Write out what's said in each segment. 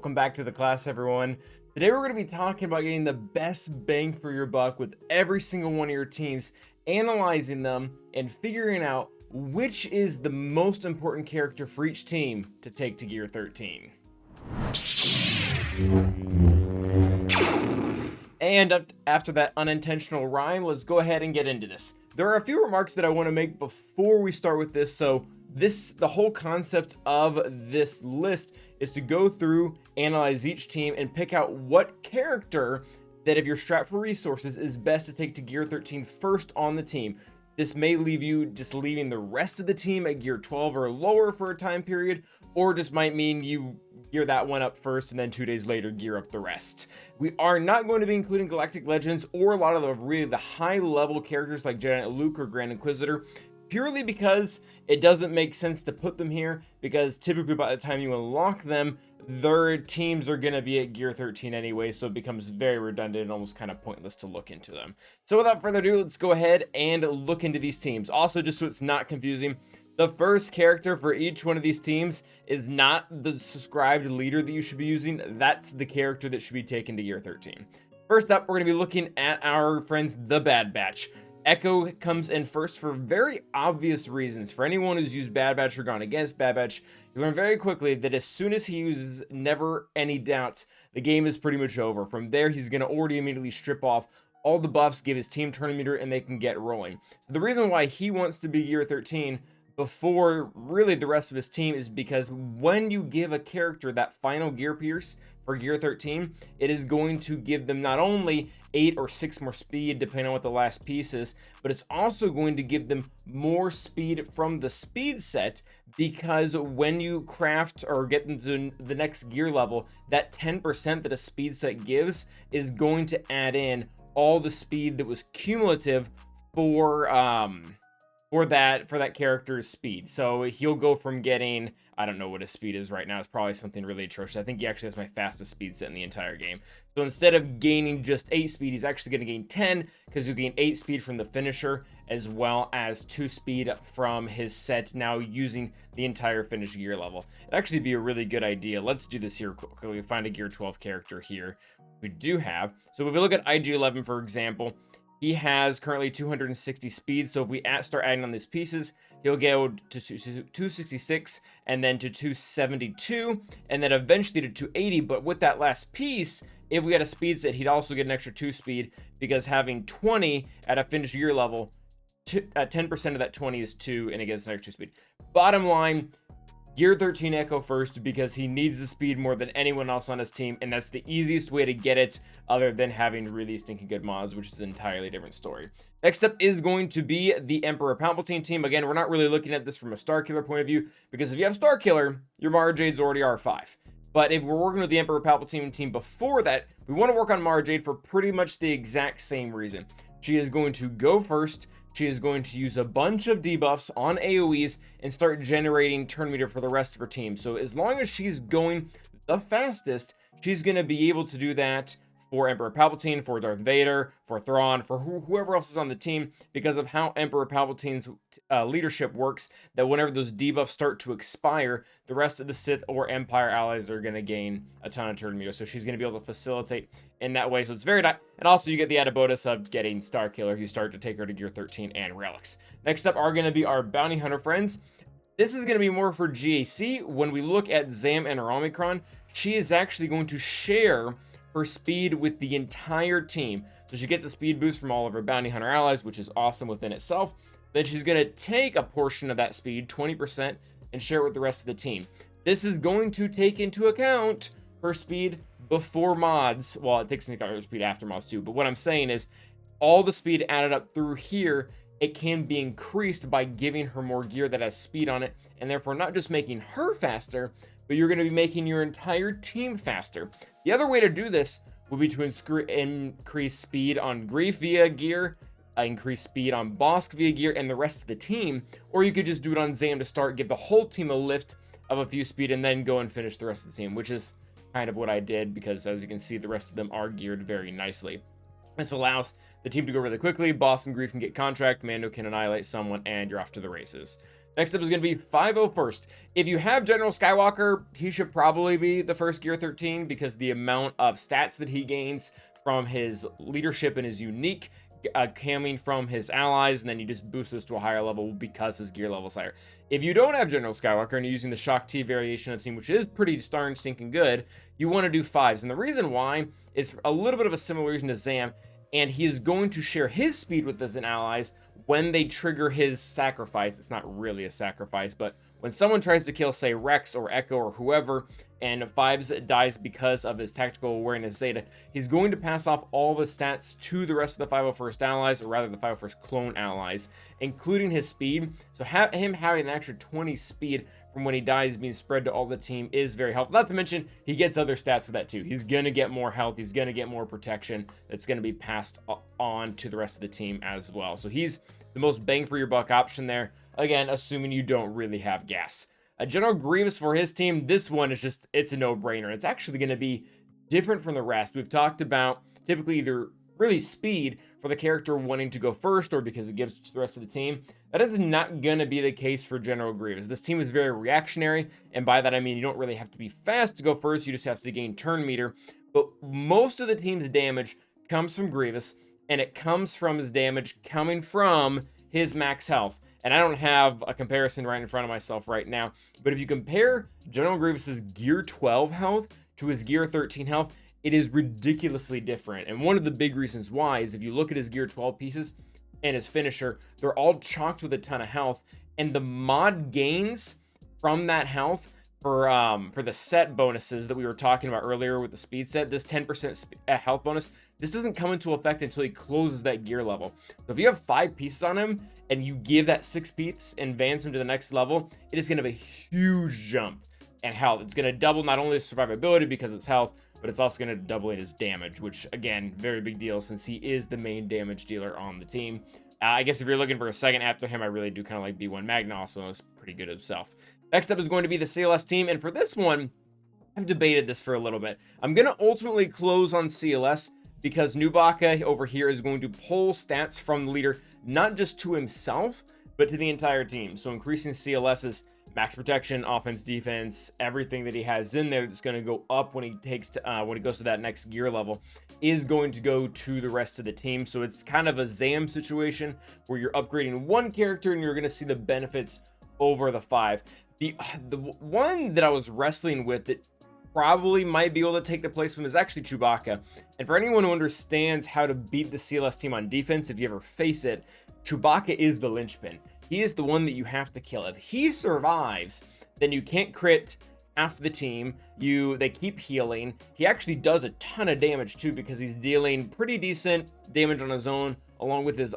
Welcome back to the class, everyone. Today we're going to be talking about getting the best bang for your buck with every single one of your teams, analyzing them, and figuring out which is the most important character for each team to take to Gear 13. And after that unintentional rhyme, let's go ahead and get into this. There are a few remarks that I want to make before we start with this. So the whole concept of this list is to go through, analyze each team, and pick out what character that, if you're strapped for resources, is best to take to Gear 13 first on the team. This may leave you just leaving the rest of the team at Gear 12 or lower for a time period, or just might mean you gear that one up first and then 2 days later gear up the rest. We are not going to be including Galactic Legends or a lot of the high level characters like Jedi Knight Luke or Grand Inquisitor, purely because it doesn't make sense to put them here, because typically by the time you unlock them, their teams are going to be at Gear 13 anyway, so it becomes very redundant and almost kind of pointless to look into them. So without further ado, let's go ahead and look into these teams. Also, just so it's not confusing, the first character for each one of these teams is not the subscribed leader that you should be using. That's the character that should be taken to Gear 13. First up, we're going to be looking at our friends, the Bad Batch. Echo comes in first for very obvious reasons. For anyone who's used Bad Batch or gone against Bad Batch, you learn very quickly that as soon as he uses Never Any Doubts, the game is pretty much over. From there, he's going to already immediately strip off all the buffs, give his team turn meter, and they can get rolling. So the reason why he wants to be Gear 13 before really the rest of his team is because when you give a character that final gear pierce for Gear 13, it is going to give them not only 8 or 6 more speed depending on what the last piece is, but it's also going to give them more speed from the speed set, because when you craft or get them to the next gear level, that 10% that a speed set gives is going to add in all the speed that was cumulative for that character's speed. So he'll go from getting, I don't know what his speed is right now, it's probably something really atrocious. I think he actually has my fastest speed set in the entire game. So instead of gaining just 8 speed, he's actually going to gain 10, because you gain 8 speed from the finisher as well as 2 speed from his set, now using the entire finish gear level. It'd actually be a really good idea. Let's do this here quickly. Find a Gear 12 character here. We do have, so if we look at IG-11 for example, he has currently 260 speed, so if we start adding on these pieces, he'll go to 266, and then to 272, and then eventually to 280, but with that last piece, if we had a speed set, he'd also get an extra 2 speed, because having 20 at a finished gear level, 10% of that 20 is 2, and it gets an extra 2 speed. Bottom line, Gear 13 Echo first, because he needs the speed more than anyone else on his team, and that's the easiest way to get it, other than having really stinking good mods, which is an entirely different story. Next up is going to be the Emperor Palpatine team. Again, we're not really looking at this from a Starkiller point of view, because if you have Starkiller, your Mara Jade's already R5. But if we're working with the Emperor Palpatine team before that, we want to work on Mara Jade for pretty much the exact same reason. She is going to go first. She is going to use a bunch of debuffs on AoEs and start generating turn meter for the rest of her team. So as long as she's going the fastest, she's going to be able to do that for Emperor Palpatine, for Darth Vader, for Thrawn, for whoever else is on the team, because of how Emperor Palpatine's leadership works, that whenever those debuffs start to expire, the rest of the Sith or Empire allies are going to gain a ton of turn meter. So she's going to be able to facilitate in that way. So it's very nice. And also you get the added bonus of getting Starkiller, who start to take her to Gear 13 and relics. Next up are going to be our bounty hunter friends. This is going to be more for GAC. When we look at Zam and her Omicron, she is actually going to share her speed with the entire team. So she gets a speed boost from all of her bounty hunter allies, which is awesome within itself. Then she's going to take a portion of that speed, 20%, and share it with the rest of the team. This is going to take into account her speed before mods. Well, it takes into account her speed after mods too. But what I'm saying is all the speed added up through here, it can be increased by giving her more gear that has speed on it, and therefore not just making her faster, but you're going to be making your entire team faster. The other way to do this would be to increase speed on Grief via gear, increase speed on Bosk via gear, and the rest of the team, or you could just do it on Zam to start, give the whole team a lift of a few speed, and then go and finish the rest of the team, which is kind of what I did, because as you can see, the rest of them are geared very nicely. This allows the team to go really quickly. Boss and Grief can get contract, Mando can annihilate someone, and you're off to the races. Next up is going to be 501st. If you have General Skywalker, he should probably be the first Gear 13 because the amount of stats that he gains from his leadership and his unique coming from his allies, and then you just boost this to a higher level because his gear level is higher. If you don't have General Skywalker and you're using the Shock T variation of the team, which is pretty darn stinking good, you want to do 5s. And the reason why is a little bit of a similar reason to Zam, and he is going to share his speed with his allies when they trigger his sacrifice. It's not really a sacrifice, but when someone tries to kill, say, Rex or Echo or whoever, and 5s dies because of his tactical awareness Zeta, he's going to pass off all the stats to the rest of the 501st allies, or rather the 501st clone allies, including his speed. So him having an extra 20 speed from when he dies being spread to all the team is very helpful. Not to mention, he gets other stats with that too. He's going to get more health. He's going to get more protection that's going to be passed on to the rest of the team as well. So he's the most bang for your buck option there. Again, assuming you don't really have gas. General Grievous for his team, this one is just, it's a no-brainer. It's actually going to be different from the rest. We've talked about typically either really speed for the character wanting to go first or because it gives to the rest of the team. That is not going to be the case for General Grievous. This team is very reactionary, and by that I mean you don't really have to be fast to go first, you just have to gain turn meter. But most of the team's damage comes from Grievous, and it comes from his damage coming from his max health. And I don't have a comparison right in front of myself right now, but if you compare General Grievous's Gear 12 health to his Gear 13 health, it is ridiculously different. And one of the big reasons why is if you look at his Gear 12 pieces and his finisher, they're all chocked with a ton of health, and the mod gains from that health for the set bonuses that we were talking about earlier with the speed set, this 10% health bonus, this doesn't come into effect until he closes that gear level. So if you have 5 pieces on him and you give that 6 pieces and advance him to the next level, it is going to have a huge jump in health. It's going to double not only his survivability because it's health, but it's also going to double his damage, which again, very big deal since he is the main damage dealer on the team. I guess if you're looking for a second after him, I really do kind of like B1 Magna also. It's pretty good himself. Next up is going to be the CLS team, and for this one, I've debated this for a little bit. I'm going to ultimately close on CLS because Nubaka over here is going to pull stats from the leader, not just to himself, but to the entire team. So increasing CLS's max protection, offense, defense, everything that he has in there that's going to go up when he goes to that next gear level is going to go to the rest of the team. So it's kind of a Zam situation where you're upgrading one character and you're going to see the benefits over the 5. The one that I was wrestling with that probably might be able to take the place from is actually Chewbacca. And for anyone who understands how to beat the CLS team on defense, if you ever face it, Chewbacca is the linchpin. He is the one that you have to kill. If he survives, then you can't crit half the team. They keep healing. He actually does a ton of damage too because he's dealing pretty decent damage on his own, along with his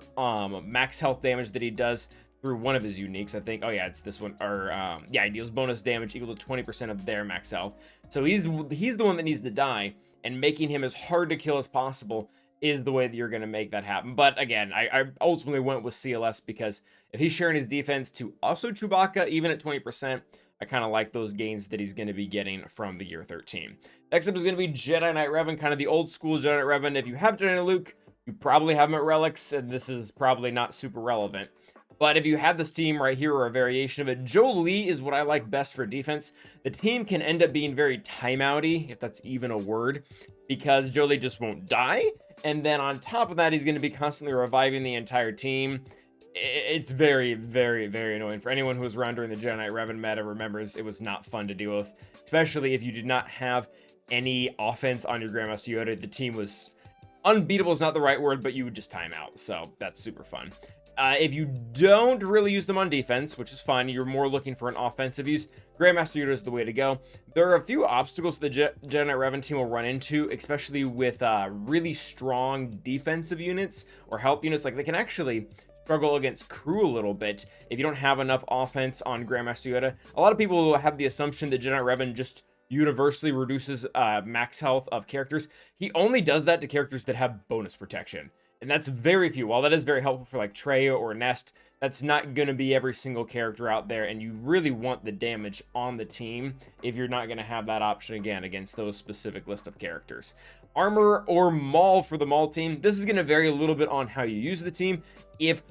max health damage that he does through one of his uniques. I think, oh yeah, it's this one, or yeah, he deals bonus damage equal to 20% of their max health. So he's the one that needs to die, and making him as hard to kill as possible is the way that you're going to make that happen. But again, I ultimately went with CLS because if he's sharing his defense to also Chewbacca, even at 20%, I kind of like those gains that he's going to be getting from the Gear 13. Next up is going to be Jedi Knight Revan, kind of the old school Jedi Knight Revan. If you have Jedi Knight Luke, you probably have him at Relics, and this is probably not super relevant. But if you have this team right here or a variation of it, Jolee is what I like best for defense. The team can end up being very timeouty, if that's even a word, because Jolee just won't die. And then on top of that, he's going to be constantly reviving the entire team. It's very, very, very annoying. For anyone who was around during the Jedi Knight Revan meta remembers it was not fun to deal with, especially if you did not have any offense on your Grandmaster Yoda. The team was unbeatable is not the right word, but you would just time out. So that's super fun. If you don't really use them on defense, which is fine, you're more looking for an offensive use, Grandmaster Yoda is the way to go. There are a few obstacles the Jedi Knight Revan team will run into, especially with really strong defensive units or health units. Like, they can actually struggle against crew a little bit if you don't have enough offense on Grandmaster Yoda. A lot of people have the assumption that Jedi Knight Revan just universally reduces max health of characters. He only does that to characters that have bonus protection. And that's very few. While that is very helpful for like Trey or Nest, that's not going to be every single character out there. And you really want the damage on the team if you're not going to have that option again against those specific list of characters. Armor or Maul for the Maul team. This is going to vary a little bit on how you use the team. If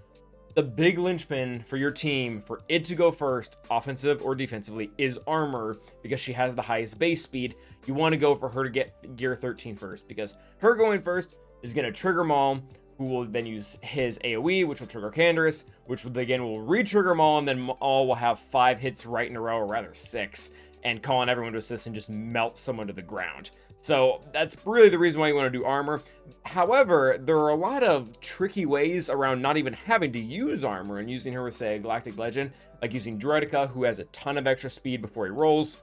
The big linchpin for your team, for it to go first, offensive or defensively, is armor, because she has the highest base speed. You want to go for her to get gear 13 first, because her going first is going to trigger Maul, who will then use his AoE, which will trigger Canderous, which will again will re-trigger Maul, and then Maul will have 5 hits right in a row, or rather 6, and call on everyone to assist and just melt someone to the ground. So that's really the reason why you want to do armor. However, there are a lot of tricky ways around not even having to use armor and using her with, say, a Galactic Legend, like using Droideka, who has a ton of extra speed before he rolls,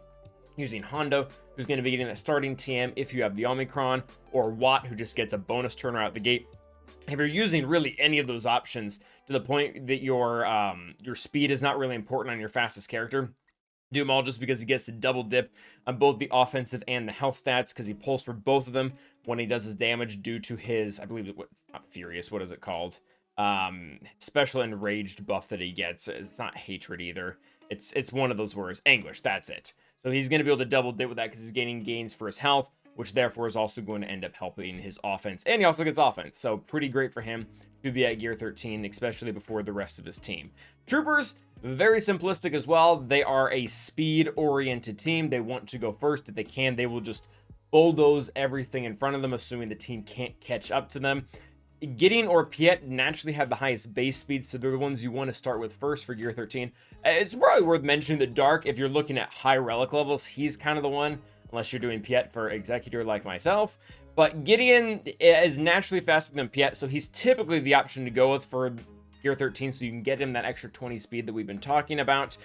using Hondo, who's going to be getting that starting TM if you have the Omicron, or Watt, who just gets a bonus turner out the gate. If you're using really any of those options to the point that your speed is not really important on your fastest character, do Maul just because he gets the double dip on both the offensive and the health stats, because he pulls for both of them when he does his damage due to his, I believe it's not Furious, what is it called? Special Enraged buff that he gets. It's not Hatred either. It's one of those words. Anguish, that's it. So he's going to be able to double dip with that because he's gaining gains for his health, which therefore is also going to end up helping his offense. And he also gets offense, so pretty great for him to be at gear 13, especially before the rest of his team. Troopers, very simplistic as well. They are a speed-oriented team. They want to go first. If they can, they will just bulldoze everything in front of them, assuming the team can't catch up to them. Gideon or Piet naturally have the highest base speed, so they're the ones you want to start with first for gear 13. It's probably worth mentioning that Dark, if you're looking at high relic levels, he's kind of the one, unless you're doing Piet for Executor like myself. But Gideon is naturally faster than Piet, so he's typically the option to go with for gear 13, so you can get him that extra 20 speed that we've been talking about.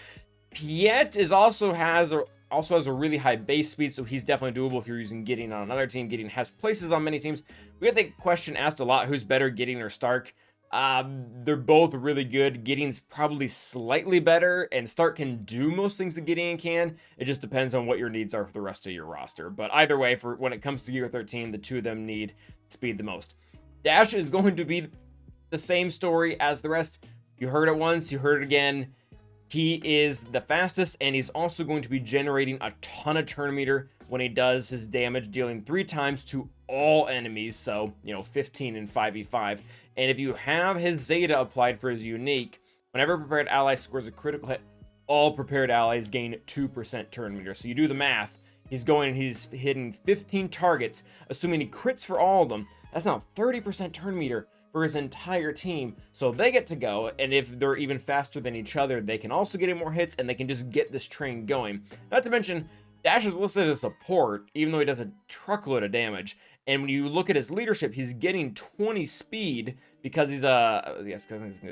Piet also has a really high base speed, so he's definitely doable if you're using Gideon on another team. Gideon has places on many teams. We get the question asked a lot, who's better, Gideon or Stark? They're both really good. Gideon's probably slightly better, and Stark can do most things that Gideon can. It just depends on what your needs are for the rest of your roster. But either way, for when it comes to gear 13, the two of them need speed the most. Dash is going to be the same story as the rest. You heard it once, you heard it again. He is the fastest, and he's also going to be generating a ton of turn meter when he does his damage, dealing 3 times to all enemies, so, 15 in 5v5. And if you have his Zeta applied for his unique, whenever a prepared ally scores a critical hit, all prepared allies gain 2% turn meter. So you do the math, he's hitting 15 targets, assuming he crits for all of them. That's now 30% turn meter for his entire team, so they get to go, and if they're even faster than each other, they can also get in more hits, and they can just get this train going. Not to mention, Dash is listed as support, even though he does a truckload of damage, and when you look at his leadership, he's getting 20 speed, because he's a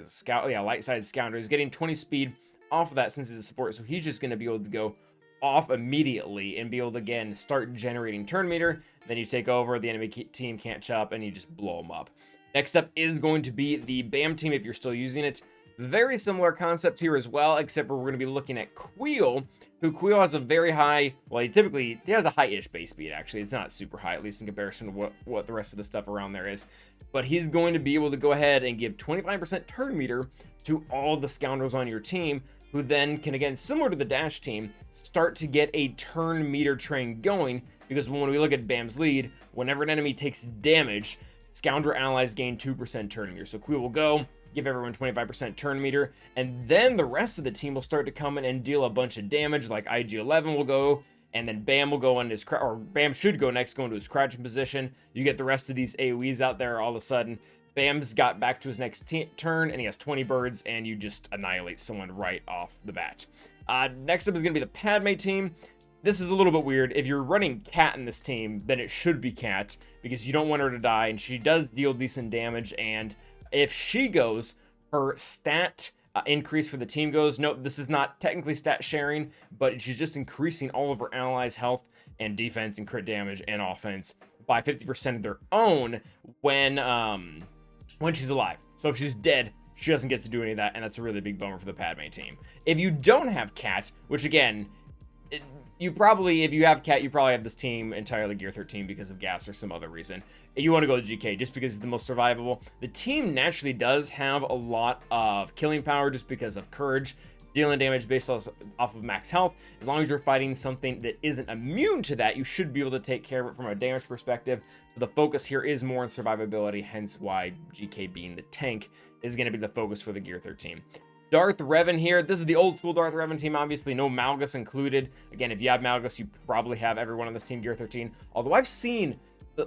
scout, light-sided scoundrel. He's getting 20 speed off of that since he's a support, so he's just going to be able to go off immediately and be able to, again, start generating turn meter. Then you take over, the enemy team can't catch up, and you just blow them up. Next up is going to be the BAM team if you're still using it. Very similar concept here as well, except for we're going to be looking at Queel, who Queel has a very high, well, he has a high-ish base speed, actually. It's not super high, at least in comparison to what the rest of the stuff around there is. But he's going to be able to go ahead and give 25% turn meter to all the scoundrels on your team, who then can, again, similar to the Dash team, start to get a turn meter train going, because when we look at BAM's lead, whenever an enemy takes damage, Scoundrel allies gain 2% turn meter. So Queel will go, give everyone 25% turn meter, and then the rest of the team will start to come in and deal a bunch of damage, like IG-11 will go, and then BAM will go on his, or BAM should go next, go into his crouching position. You get the rest of these AoEs out there, all of a sudden, BAM's got back to his next turn, and he has 20 birds, and you just annihilate someone right off the bat. Next up is going to be the Padme team. This is a little bit weird. If you're running Cat in this team, then it should be Cat, because you don't want her to die, and she does deal decent damage, and if she goes, her stat increase for the team goes. No, this is not technically stat sharing, but she's just increasing all of her allies' health and defense and crit damage and offense by 50% of their own when she's alive. So if she's dead, she doesn't get to do any of that, and that's a really big bummer for the Padme team. If you don't have Cat, which again, if you have Cat, you probably have this team entirely gear 13 because of gas or some other reason. You want to go to GK just because it's the most survivable. The team naturally does have a lot of killing power just because of courage. dealing damage based off of max health. As long as you're fighting something that isn't immune to that, you should be able to take care of it from a damage perspective. So the focus here is more on survivability, hence why GK being the tank is going to be the focus for the Gear 13. Darth Revan here. This is the old school Darth Revan team, obviously, no Malgus included. Again, if you have Malgus, you probably have everyone on this team Gear 13. Although I've seen,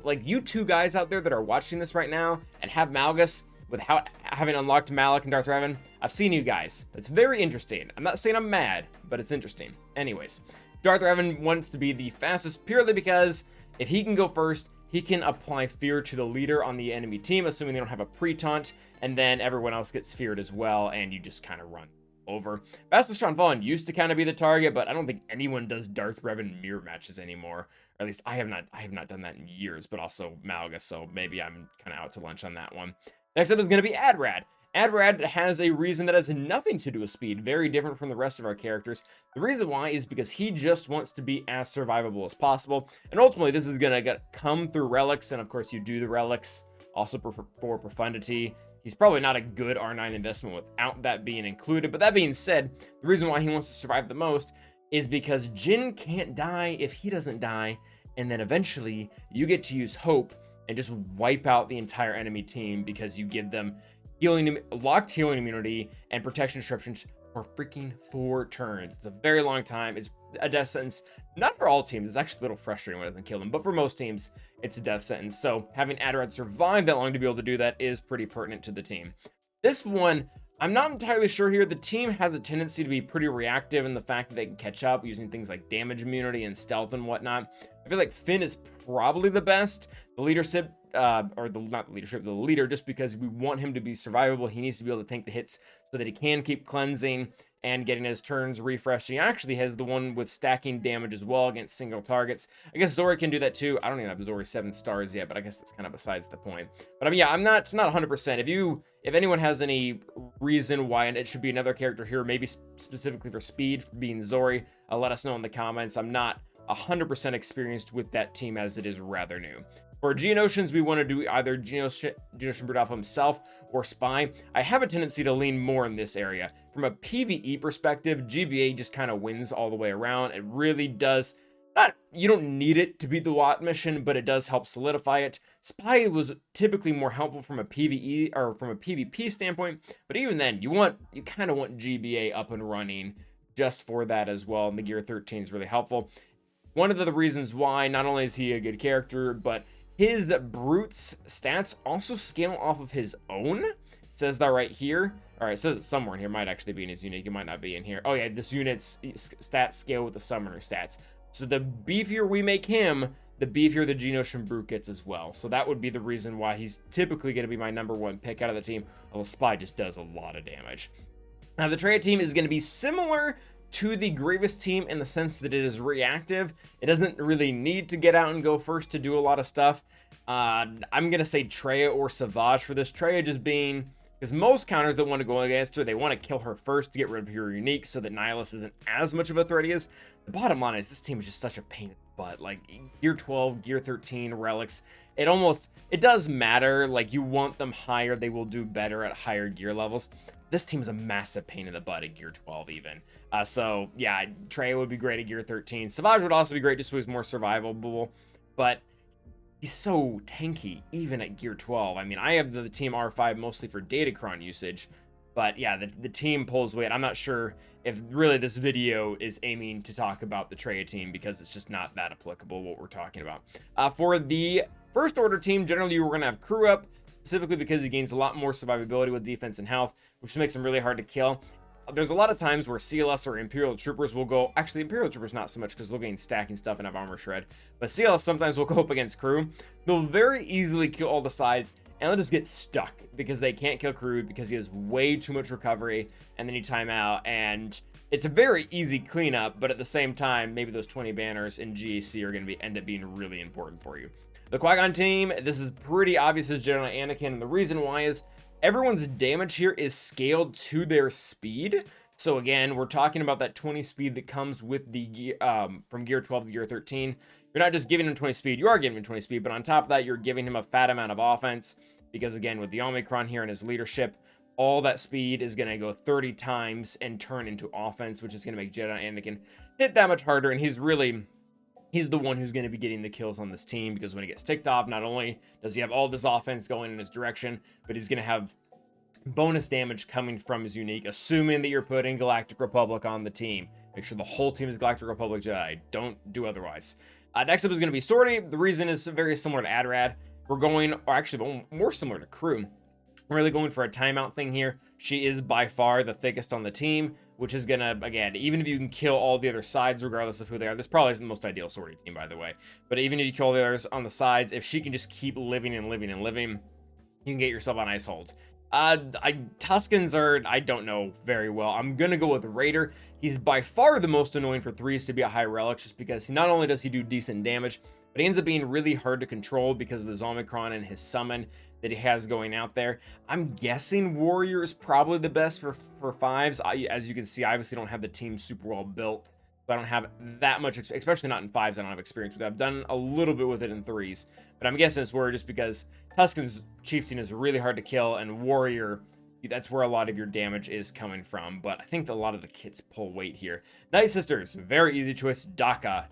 like, you two guys out there that are watching this right now and have Malgus without having unlocked Malak and Darth Revan, I've seen you guys. It's very interesting. I'm not saying I'm mad, but it's interesting. Anyways, Darth Revan wants to be the fastest purely because if he can go first, he can apply fear to the leader on the enemy team, assuming they don't have a pre-taunt, and then everyone else gets feared as well, and you just kind of run over. Bastila Fallen used to kind of be the target, but I don't think anyone does Darth Revan mirror matches anymore. Or at least I have not done that in years, but also Malgus, so maybe I'm kind of out to lunch on that one. Next up is going to be Adrad. Adrad has a reason that has nothing to do with speed, very different from the rest of our characters. The reason why is because he just wants to be as survivable as possible, and ultimately this is going to come through relics, and of course you do the relics, also for profundity. He's probably not a good R9 investment without that being included, but that being said, the reason why he wants to survive the most is because Jin can't die if he doesn't die, and then eventually you get to use Hope and just wipe out the entire enemy team because you give them locked healing immunity and protection disruptions for freaking 4 turns. It's a very long time. It's a death sentence, not for all teams. It's actually a little frustrating when it doesn't kill them, but for most teams, it's a death sentence. So having Adrad survive that long to be able to do that is pretty pertinent to the team. This one, I'm not entirely sure here. The team has a tendency to be pretty reactive in the fact that they can catch up using things like damage immunity and stealth and whatnot. I feel like Finn is probably the best. The leadership, the leader, just because we want him to be survivable. He needs to be able to tank the hits so that he can keep cleansing and getting his turns refreshed. He actually has the one with stacking damage as well against single targets. I guess Zori can do that too. I don't even have Zori 7 stars yet, but I guess that's kind of besides the point. But I mean, yeah, I'm not 100%. If anyone has any reason why it should be another character here, maybe specifically for speed, for being Zori, let us know in the comments. I'm not 100% experienced with that team as it is rather new. For Geonosians, we want to do either Geonosian Brood Alpha himself or Spy. I have a tendency to lean more in this area. From a PvE perspective, GBA just kind of wins all the way around. It really does. You don't need it to beat the Watt mission, but it does help solidify it. Spy was typically more helpful from a PvE or from a PvP standpoint, but even then, you kind of want GBA up and running just for that as well, and the Gear 13 is really helpful. One of the reasons why, not only is he a good character, but his Brute's stats also scale off of his own. It says that right here. All right, it says it somewhere in here. Might actually be in his unique. It might not be in here. Oh yeah, this unit's stats scale with the summoner stats. So the beefier we make him, the beefier the Geonosian Brute gets as well. So that would be the reason why he's typically going to be my #1 pick out of the team. Although Spy just does a lot of damage. Now the Traya team is going to be similar to the Grievous team in the sense that it is reactive. It doesn't really need to get out and go first to do a lot of stuff. I'm going to say Traya or Savage for this. Traya just being, because most counters that want to go against her, they want to kill her first to get rid of her unique so that Nihilus isn't as much of a threat as. The bottom line is this team is just such a pain in the butt. Like Gear 12, Gear 13, Relics, it does matter. Like you want them higher, they will do better at higher gear levels. This team is a massive pain in the butt at Gear 12 even. So yeah, Traya would be great at Gear 13. Savage would also be great just so he's more survivable, but he's so tanky even at Gear 12. I mean, I have the team R5 mostly for Datacron usage, but yeah, the team pulls weight. I'm not sure if really this video is aiming to talk about the Traya team because it's just not that applicable what we're talking about. For the First Order team, generally we're going to have Crew up, specifically because he gains a lot more survivability with defense and health, which makes him really hard to kill. There's a lot of times where CLS or Imperial Troopers will go, actually Imperial Troopers not so much because they'll gain stacking stuff and have armor shred, but CLS sometimes will go up against Crew. They'll very easily kill all the sides and they'll just get stuck because they can't kill Crew because he has way too much recovery, and then you time out, and it's a very easy cleanup, but at the same time, maybe those 20 banners in GAC are going to end up being really important for you. The QuiGon team, this is pretty obvious as General Anakin, and the reason why is everyone's damage here is scaled to their speed. So again, we're talking about that 20 speed that comes with the from Gear 12 to Gear 13. You're not just giving him 20 speed, you are giving him 20 speed, but on top of that, you're giving him a fat amount of offense because again, with the Omicron here and his leadership, all that speed is going to go 30 times and turn into offense, which is going to make Jedi Anakin hit that much harder. And he's the one who's going to be getting the kills on this team, because when he gets ticked off, not only does he have all this offense going in his direction, but he's going to have bonus damage coming from his unique, assuming that you're putting Galactic Republic on the team. Make sure the whole team is Galactic Republic Jedi. Don't do otherwise. Next up is going to be Sortie. The reason is very similar to Adrad. We're going, or actually more similar to Crew. We're really going for a timeout thing here. She is by far the thickest on the team, which is going to, again, even if you can kill all the other sides, regardless of who they are, this probably isn't the most ideal Sortie team, by the way. But even if you kill all the others on the sides, if she can just keep living and living and living, you can get yourself on ice holds. Tuscans are, I don't know very well. I'm going to go with Raider. He's by far the most annoying for 3s to be a high relic, just because not only does he do decent damage, but he ends up being really hard to control because of his Omicron and his summon that he has going out there. I'm guessing Warrior is probably the best for 5s. As you can see, I obviously don't have the team super well built, so I don't have that much, especially not in 5s. I don't have experience with it. I've done a little bit with it in 3s, but I'm guessing it's Warrior just because Tuscan's Chieftain is really hard to kill, and Warrior, that's where a lot of your damage is coming from. But I think that a lot of the kits pull weight here. Night Sisters, very easy choice. Daka.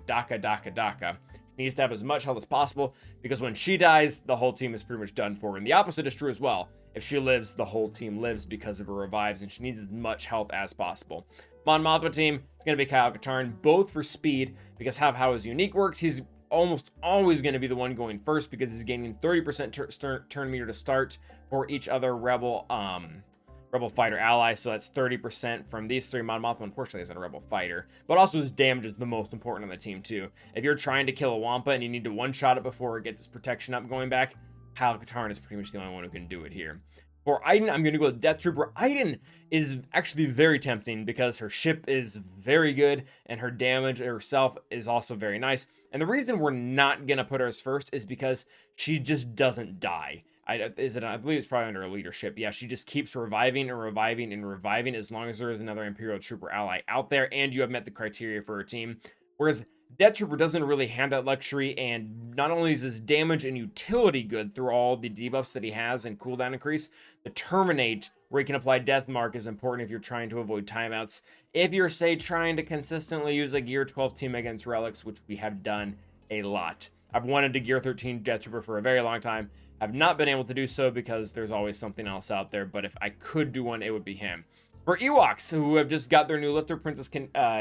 Needs to have as much health as possible, because when she dies, the whole team is pretty much done for. And the opposite is true as well. If she lives, the whole team lives because of her revives, and she needs as much health as possible. Mon Mothma team, it's going to be Kyle Katarn, both for speed, because how his unique works. He's almost always going to be the one going first, because he's gaining 30% turn meter to start for each other rebel fighter ally. So that's 30% from these 3. Mon Mothma unfortunately isn't a rebel fighter, but also his damage is the most important on the team too. If you're trying to kill a Wampa and you need to one-shot it before it gets its protection up going back, Kyle Katarn is pretty much the only one who can do it here. For Iden, I'm going to go with Death Trooper. Iden is actually very tempting because her ship is very good and her damage herself is also very nice. And the reason we're not going to put her as first is because she just doesn't die. I believe it's probably under her leadership. Yeah, she just keeps reviving and reviving and reviving as long as there is another Imperial Trooper ally out there and you have met the criteria for her team. Whereas Death Trooper doesn't really have that luxury, and not only is his damage and utility good through all the debuffs that he has and cooldown increase, the Terminate, where he can apply Death Mark, is important if you're trying to avoid timeouts. If you're, say, trying to consistently use a Gear 12 team against relics, which we have done a lot. I've wanted to Gear 13 Death Trooper for a very long time. I've not been able to do so because there's always something else out there, but if I could do one, it would be him. For Ewoks, who have just got their new lifter, Princess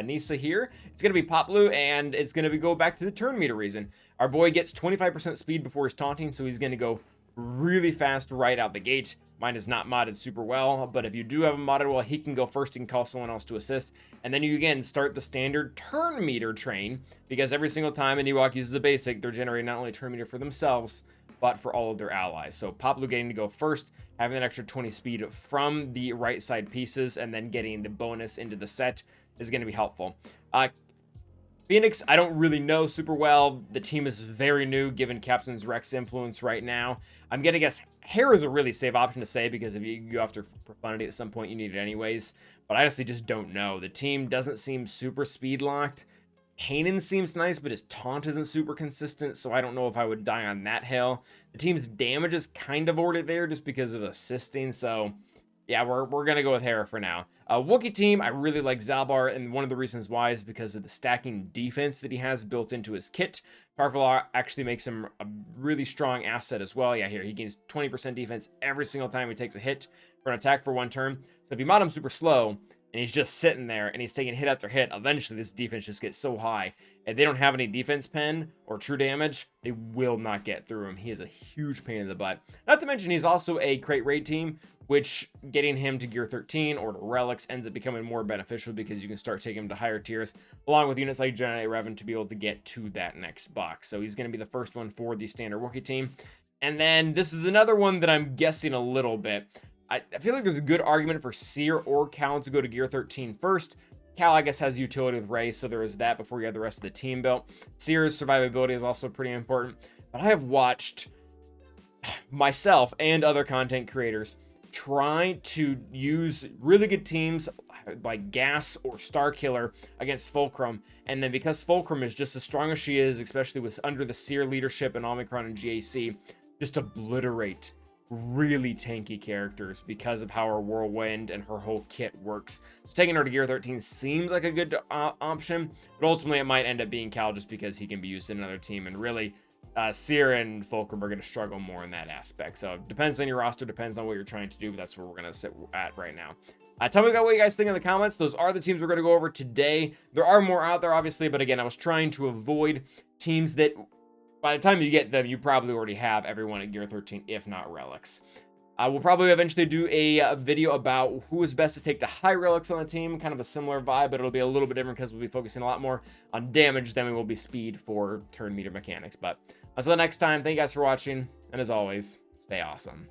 Nissa here, it's going to be Pop Blue, and it's going to go back to the turn meter reason. Our boy gets 25% speed before he's taunting, so he's going to go really fast right out the gate. Mine is not modded super well, but if you do have him modded well, he can go first. He can call someone else to assist, and then you again start the standard turn meter train, because every single time an Ewok uses a basic, they're generating not only turn meter for themselves, but for all of their allies. So Pop Blue getting to go first, having that extra 20 speed from the right side pieces, and then getting the bonus into the set is going to be helpful. Phoenix, I don't really know super well. The team is very new given Captain Rex influence right now. I'm going to guess Hair is a really safe option to say, because if you go after Profundity at some point, you need it anyways. But I honestly just don't know. The team doesn't seem super speed locked. Kanan seems nice, but his taunt isn't super consistent, so I don't know if I would die on that hill. The team's damage is kind of already there just because of assisting, so yeah, we're going to go with Hera for now. Wookie team, I really like Zalbar, and one of the reasons why is because of the stacking defense that he has built into his kit. Tarfalar actually makes him a really strong asset as well. Yeah, here, he gains 20% defense every single time he takes a hit for an attack for one turn. So if you mod him super slow, and he's just sitting there, and he's taking hit after hit, eventually this defense just gets so high. If they don't have any defense pen or true damage, they will not get through him. He is a huge pain in the butt. Not to mention, he's also a crate raid team, which getting him to Gear 13 or to Relics ends up becoming more beneficial, because you can start taking him to higher tiers, along with units like Jedi Revan to be able to get to that next box. So he's going to be the first one for the standard Wookie team. And then this is another one that I'm guessing a little bit. I feel like there's a good argument for Seer or Cal to go to Gear 13 first. Cal, I guess, has utility with Rey, so there is that before you have the rest of the team built. Seer's survivability is also pretty important. But I have watched myself and other content creators try to use really good teams like Gas or Starkiller against Fulcrum, and then because Fulcrum is just as strong as she is, especially with under the Seer leadership and Omicron and GAC, just obliterate really tanky characters because of how her whirlwind and her whole kit works. So taking her to Gear 13 seems like a good option, but ultimately it might end up being Cal just because he can be used in another team, and really Seer and Fulcrum are going to struggle more in that aspect. So it depends on your roster, depends on what you're trying to do, but that's where we're going to sit at right now. Tell me what you guys think in the comments. Those are the teams we're going to go over today. There are more out there, obviously, but again, I was trying to avoid teams that by the time you get them, you probably already have everyone at Gear 13, if not relics. We'll probably eventually do a video about who is best to take the high relics on the team, kind of a similar vibe, but it'll be a little bit different because we'll be focusing a lot more on damage than we will be speed for turn meter mechanics. But until the next time, thank you guys for watching, and as always, stay awesome.